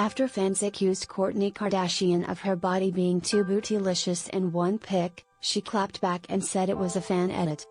After fans accused Kourtney Kardashian of her body being too bootylicious in one pic, she clapped back and said it was a fan edit.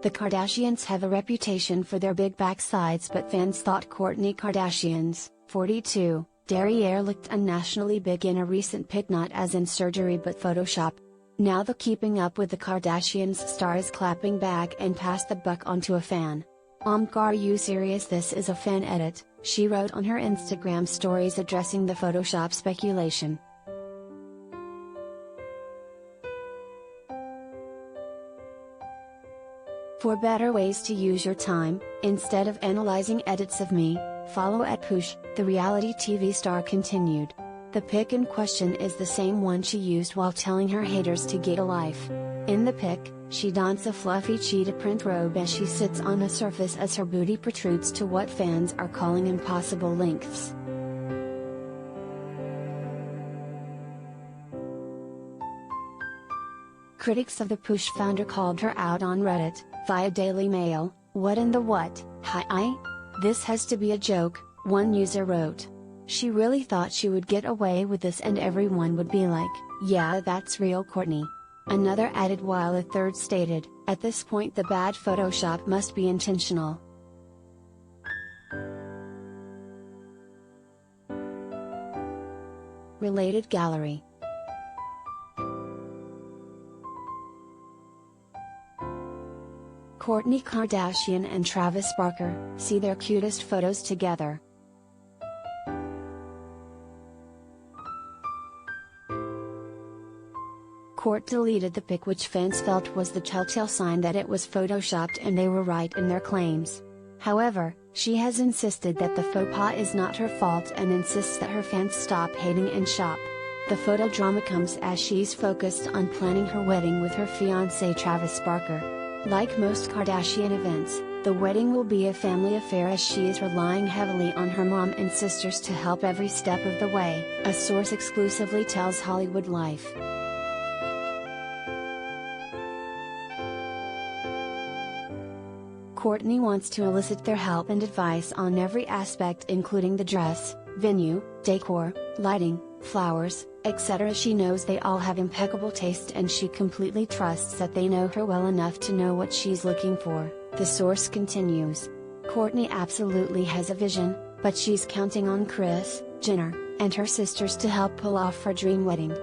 The Kardashians have a reputation for their big backsides, but fans thought Kourtney Kardashian's 42 derriere looked unnaturally big in a recent pic, not as in surgery but Photoshop. Now the Keeping Up with the Kardashians star is clapping back and passed the buck onto a fan. Are you serious? This is a fan edit," she wrote on her Instagram stories addressing the Photoshop speculation. For better ways to use your time, instead of analyzing edits of me, follow @Push, the reality TV star continued. The pic in question is the same one she used while telling her haters to get a life. In the pic, she dons a fluffy cheetah print robe as she sits on a surface as her booty protrudes to what fans are calling impossible lengths. Critics of the Push founder called her out on Reddit, via Daily Mail. "What in the what, hi? This has to be a joke," one user wrote. "She really thought she would get away with this and everyone would be like, yeah, that's real Kourtney." Another added, while a third stated, "At this point the bad Photoshop must be intentional." Related gallery. Kourtney Kardashian and Travis Barker, see their cutest photos together. Kourt deleted the pic, which fans felt was the telltale sign that it was photoshopped, and they were right in their claims. However, she has insisted that the faux pas is not her fault and insists that her fans stop hating and shop. The photo drama comes as she's focused on planning her wedding with her fiancé Travis Barker. Like most Kardashian events, the wedding will be a family affair as she is relying heavily on her mom and sisters to help every step of the way, a source exclusively tells Hollywood Life. Kourtney wants to elicit their help and advice on every aspect, including the dress, venue, decor, lighting, flowers, etc. She knows they all have impeccable taste and she completely trusts that they know her well enough to know what she's looking for, the source continues. Kourtney absolutely has a vision, but she's counting on Kris Jenner and her sisters to help pull off her dream wedding.